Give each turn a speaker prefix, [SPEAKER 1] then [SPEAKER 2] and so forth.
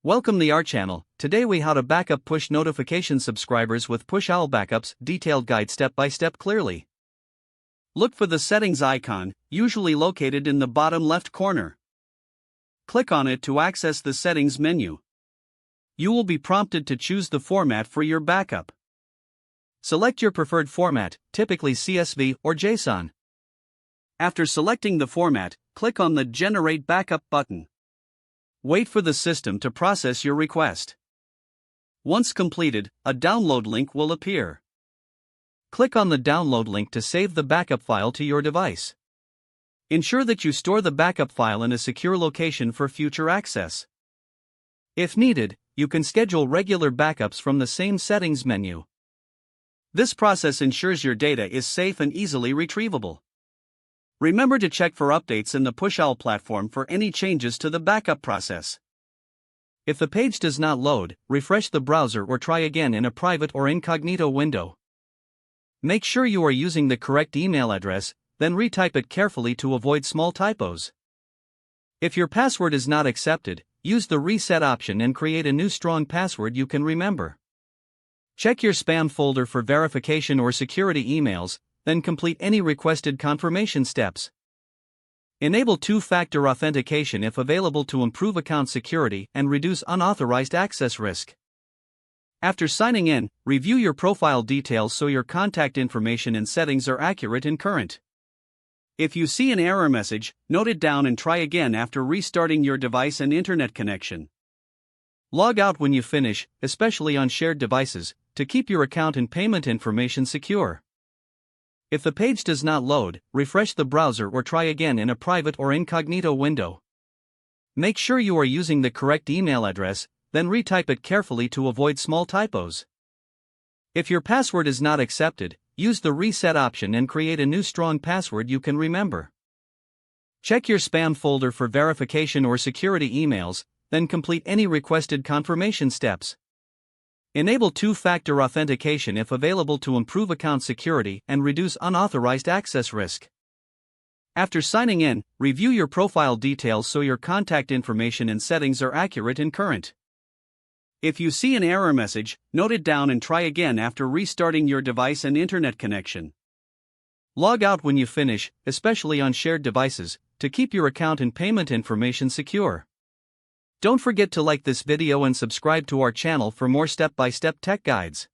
[SPEAKER 1] Welcome to our channel. Today we how to backup push notification subscribers with PushOwl backups, detailed guide step by step clearly. Look for the settings icon, usually located in the bottom left corner. Click on it to access the settings menu. You will be prompted to choose the format for your backup. Select your preferred format, typically CSV or JSON. After selecting the format, click on the Generate Backup button. Wait for the system to process your request. Once completed, a download link will appear. Click on the download link to save the backup file to your device. Ensure that you store the backup file in a secure location for future access. If needed, you can schedule regular backups from the same settings menu. This process ensures your data is safe and easily retrievable. Remember to check for updates in the PushOwl platform for any changes to the backup process. If the page does not load, refresh the browser or try again in a private or incognito window. Make sure you are using the correct email address, then retype it carefully to avoid small typos. If your password is not accepted, use the reset option and create a new strong password you can remember. Check your spam folder for verification or security emails, then complete any requested confirmation steps. Enable two-factor authentication if available to improve account security and reduce unauthorized access risk. After signing in, review your profile details so your contact information and settings are accurate and current. If you see an error message, note it down and try again after restarting your device and internet connection. Log out when you finish, especially on shared devices, to keep your account and payment information secure. If the page does not load, refresh the browser or try again in a private or incognito window. Make sure you are using the correct email address, then retype it carefully to avoid small typos. If your password is not accepted, use the reset option and create a new strong password you can remember. Check your spam folder for verification or security emails, then complete any requested confirmation steps. Enable two-factor authentication if available to improve account security and reduce unauthorized access risk. After signing in, review your profile details so your contact information and settings are accurate and current. If you see an error message, note it down and try again after restarting your device and internet connection. Log out when you finish, especially on shared devices, to keep your account and payment information secure. Don't forget to like this video and subscribe to our channel for more step-by-step tech guides.